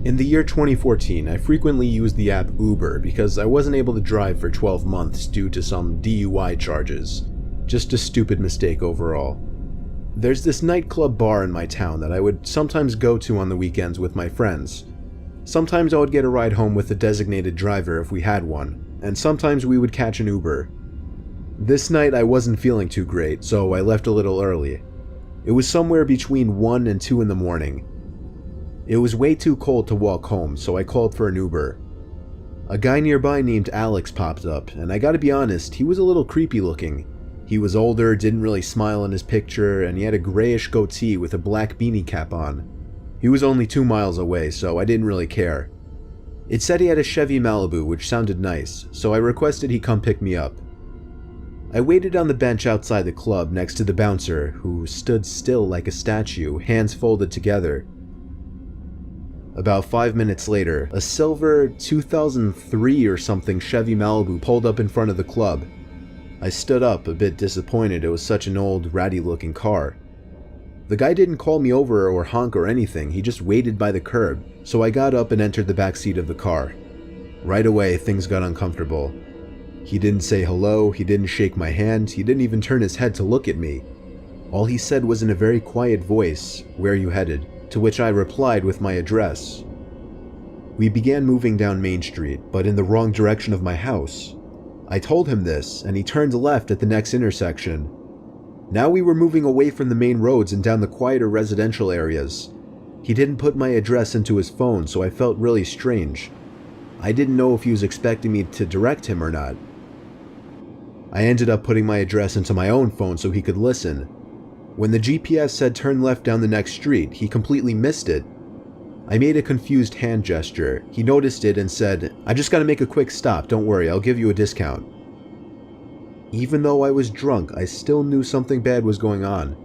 In the year 2014, I frequently used the app Uber because I wasn't able to drive for 12 months due to some DUI charges. Just a stupid mistake overall. There's this nightclub bar in my town that I would sometimes go to on the weekends with my friends. Sometimes I would get a ride home with a designated driver if we had one, and sometimes we would catch an Uber. This night I wasn't feeling too great, so I left a little early. It was somewhere between 1 and 2 in the morning. It was way too cold to walk home, so I called for an Uber. A guy nearby named Alex popped up, and I gotta be honest, he was a little creepy looking. He was older, didn't really smile in his picture, and he had a grayish goatee with a black beanie cap on. He was only 2 miles away, so I didn't really care. It said he had a Chevy Malibu, which sounded nice, so I requested he come pick me up. I waited on the bench outside the club next to the bouncer, who stood still like a statue, hands folded together. About 5 minutes later, a silver 2003 or something Chevy Malibu pulled up in front of the club. I stood up, a bit disappointed. It was such an old, ratty looking car. The guy didn't call me over or honk or anything, he just waited by the curb, so I got up and entered the back seat of the car. Right away, things got uncomfortable. He didn't say hello, he didn't shake my hand, he didn't even turn his head to look at me. All he said was in a very quiet voice, "Where are you headed?" To which I replied with my address. We began moving down Main Street, but in the wrong direction of my house. I told him this, and he turned left at the next intersection. Now we were moving away from the main roads and down the quieter residential areas. He didn't put my address into his phone, so I felt really strange. I didn't know if he was expecting me to direct him or not. I ended up putting my address into my own phone so he could listen. When the GPS said turn left down the next street, he completely missed it. I made a confused hand gesture. He noticed it and said, "I just gotta make a quick stop, don't worry, I'll give you a discount." Even though I was drunk, I still knew something bad was going on.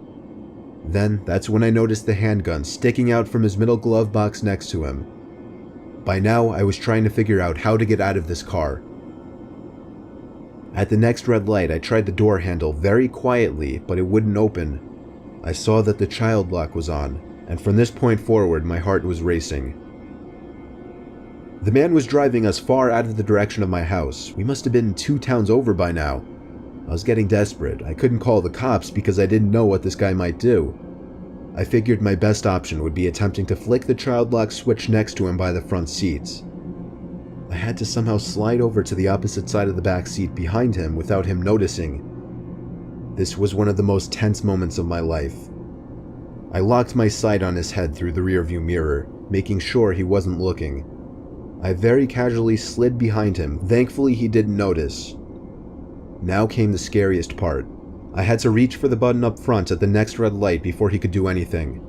Then, that's when I noticed the handgun sticking out from his middle glove box next to him. By now, I was trying to figure out how to get out of this car. At the next red light, I tried the door handle very quietly, but it wouldn't open. I saw that the child lock was on, and from this point forward, my heart was racing. The man was driving us far out of the direction of my house. We must have been 2 towns over by now. I was getting desperate. I couldn't call the cops because I didn't know what this guy might do. I figured my best option would be attempting to flick the child lock switch next to him by the front seats. I had to somehow slide over to the opposite side of the back seat behind him without him noticing. This was one of the most tense moments of my life. I locked my sight on his head through the rearview mirror, making sure he wasn't looking. I very casually slid behind him. Thankfully, he didn't notice. Now came the scariest part. I had to reach for the button up front at the next red light before he could do anything.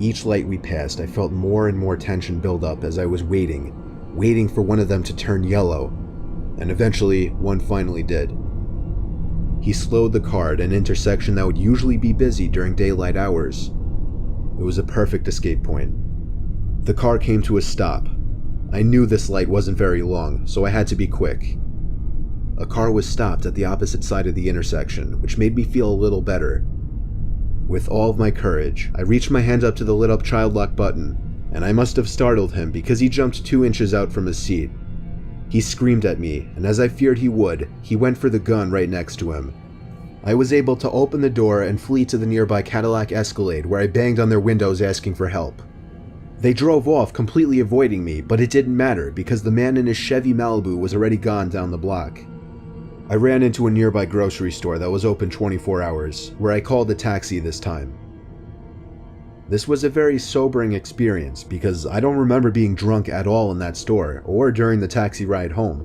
Each light we passed, I felt more and more tension build up as I was waiting for one of them to turn yellow, and eventually, one finally did. He slowed the car at an intersection that would usually be busy during daylight hours. It was a perfect escape point. The car came to a stop. I knew this light wasn't very long, so I had to be quick. A car was stopped at the opposite side of the intersection, which made me feel a little better. With all of my courage, I reached my hand up to the lit-up child lock button, and I must have startled him because he jumped 2 inches out from his seat. He screamed at me, and as I feared he would, he went for the gun right next to him. I was able to open the door and flee to the nearby Cadillac Escalade, where I banged on their windows asking for help. They drove off, completely avoiding me, but it didn't matter because the man in his Chevy Malibu was already gone down the block. I ran into a nearby grocery store that was open 24 hours, where I called a taxi this time. This was a very sobering experience because I don't remember being drunk at all in that store or during the taxi ride home.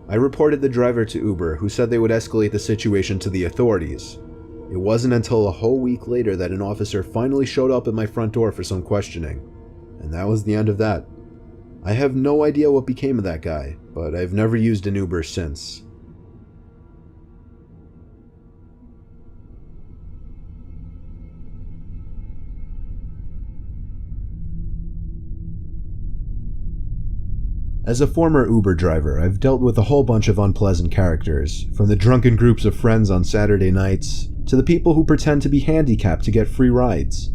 I reported the driver to Uber, who said they would escalate the situation to the authorities. It wasn't until a whole week later that an officer finally showed up at my front door for some questioning, and that was the end of that. I have no idea what became of that guy, but I've never used an Uber since. As a former Uber driver, I've dealt with a whole bunch of unpleasant characters, from the drunken groups of friends on Saturday nights, to the people who pretend to be handicapped to get free rides.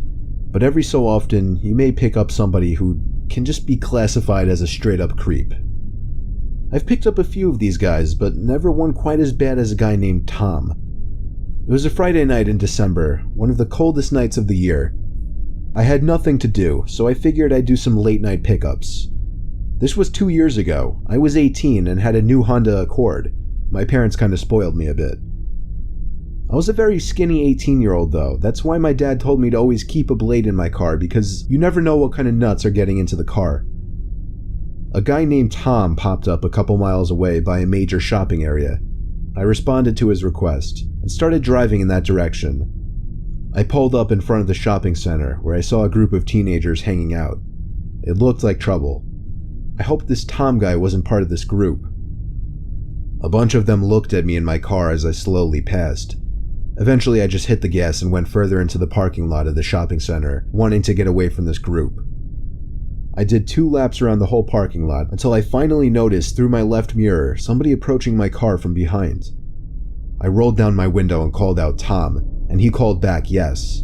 but every so often you may pick up somebody who can just be classified as a straight-up creep. I've picked up a few of these guys, but never one quite as bad as a guy named Tom. It was a Friday night in December, one of the coldest nights of the year. I had nothing to do, so I figured I'd do some late-night pickups. This was 2 years ago. I was 18 and had a new Honda Accord. My parents kind of spoiled me a bit. I was a very skinny 18-year-old though. That's why my dad told me to always keep a blade in my car, because you never know what kind of nuts are getting into the car. A guy named Tom popped up a couple miles away by a major shopping area. I responded to his request and started driving in that direction. I pulled up in front of the shopping center where I saw a group of teenagers hanging out. It looked like trouble. I hoped this Tom guy wasn't part of this group. A bunch of them looked at me in my car as I slowly passed. Eventually, I just hit the gas and went further into the parking lot of the shopping center, wanting to get away from this group. I did 2 laps around the whole parking lot until I finally noticed through my left mirror somebody approaching my car from behind. I rolled down my window and called out Tom, and he called back yes.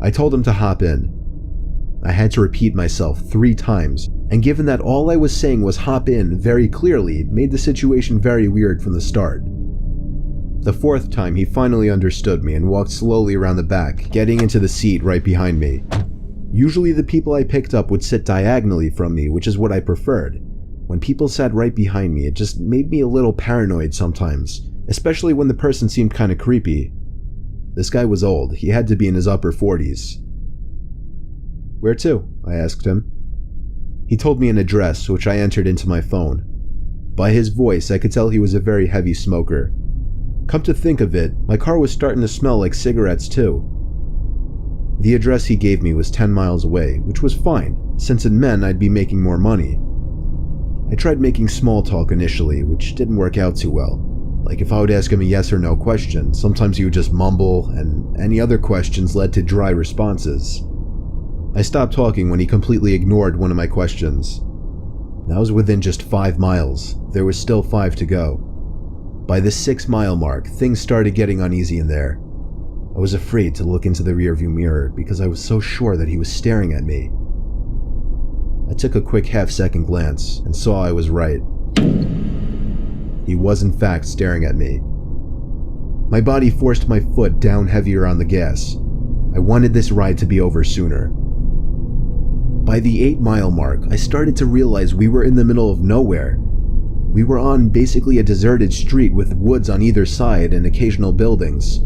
I told him to hop in. I had to repeat myself 3 times, and given that all I was saying was hop in very clearly, made the situation very weird from the start. The 4th time, he finally understood me and walked slowly around the back, getting into the seat right behind me. Usually the people I picked up would sit diagonally from me, which is what I preferred. When people sat right behind me, it just made me a little paranoid sometimes, especially when the person seemed kinda creepy. This guy was old. He had to be in his upper 40s. "Where to?" I asked him. He told me an address, which I entered into my phone. By his voice, I could tell he was a very heavy smoker. Come to think of it, my car was starting to smell like cigarettes too. The address he gave me was 10 miles away, which was fine, since it meant I'd be making more money. I tried making small talk initially, which didn't work out too well. Like if I would ask him a yes or no question, sometimes he would just mumble, and any other questions led to dry responses. I stopped talking when he completely ignored one of my questions. That was within just 5 miles. There was still 5 to go. By the 6-mile mark, things started getting uneasy in there. I was afraid to look into the rearview mirror because I was so sure that he was staring at me. I took a quick half-second glance and saw I was right. He was in fact staring at me. My body forced my foot down heavier on the gas. I wanted this ride to be over sooner. By the 8-mile mark, I started to realize we were in the middle of nowhere. We were on basically a deserted street with woods on either side and occasional buildings.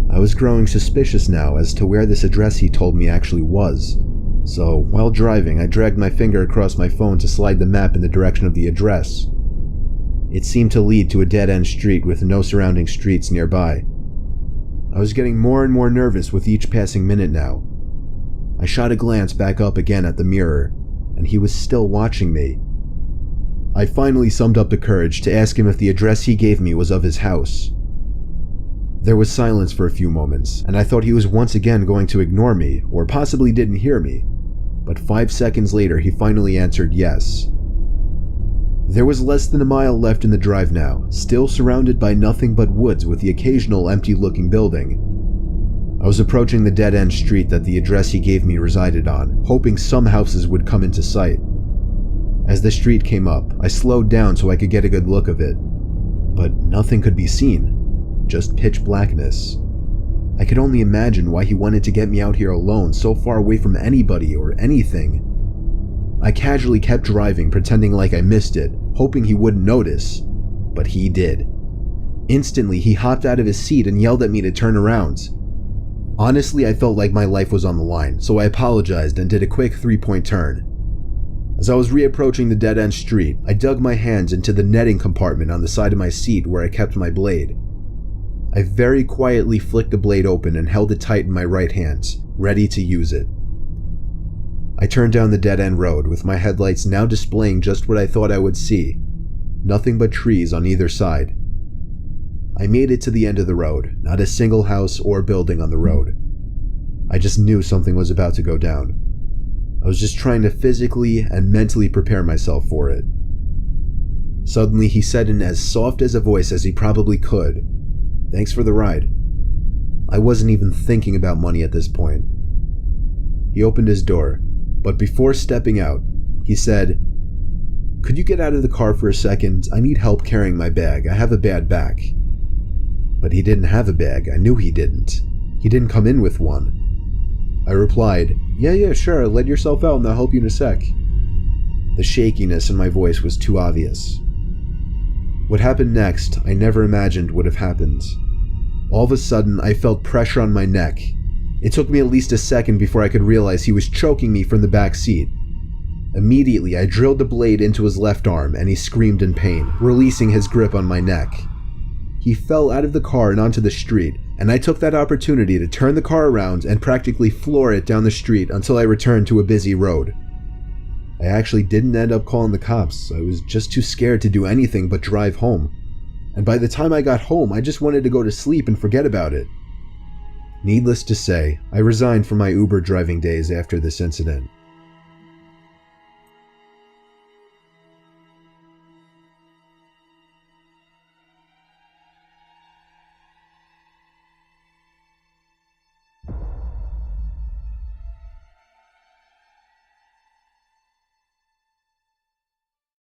I was growing suspicious now as to where this address he told me actually was. So, while driving, I dragged my finger across my phone to slide the map in the direction of the address. It seemed to lead to a dead-end street with no surrounding streets nearby. I was getting more and more nervous with each passing minute now. I shot a glance back up again at the mirror, and he was still watching me. I finally summed up the courage to ask him if the address he gave me was of his house. There was silence for a few moments, and I thought he was once again going to ignore me, or possibly didn't hear me, but 5 seconds later he finally answered yes. There was less than a mile left in the drive now, still surrounded by nothing but woods with the occasional empty-looking building. I was approaching the dead-end street that the address he gave me resided on, hoping some houses would come into sight. As the street came up, I slowed down so I could get a good look of it, but nothing could be seen. Just pitch blackness. I could only imagine why he wanted to get me out here alone, so far away from anybody or anything. I casually kept driving, pretending like I missed it, hoping he wouldn't notice, but he did. Instantly, he hopped out of his seat and yelled at me to turn around. Honestly, I felt like my life was on the line, so I apologized and did a quick 3-point turn. As I was reapproaching the dead-end street, I dug my hands into the netting compartment on the side of my seat where I kept my blade. I very quietly flicked the blade open and held it tight in my right hand, ready to use it. I turned down the dead-end road with my headlights now displaying just what I thought I would see, nothing but trees on either side. I made it to the end of the road, not a single house or building on the road. I just knew something was about to go down. I was just trying to physically and mentally prepare myself for it. Suddenly he said in as soft as a voice as he probably could, "Thanks for the ride." I wasn't even thinking about money at this point. He opened his door, but before stepping out, he said, "Could you get out of the car for a second? I need help carrying my bag. I have a bad back." But he didn't have a bag. I knew he didn't. He didn't come in with one. I replied, Yeah, sure, let yourself out and I'll help you in a sec." The shakiness in my voice was too obvious. What happened next, I never imagined would have happened. All of a sudden, I felt pressure on my neck. It took me at least a second before I could realize he was choking me from the back seat. Immediately, I drilled the blade into his left arm and he screamed in pain, releasing his grip on my neck. He fell out of the car and onto the street, and I took that opportunity to turn the car around and practically floor it down the street until I returned to a busy road. I actually didn't end up calling the cops. I was just too scared to do anything but drive home. And by the time I got home, I just wanted to go to sleep and forget about it. Needless to say, I resigned from my Uber driving days after this incident.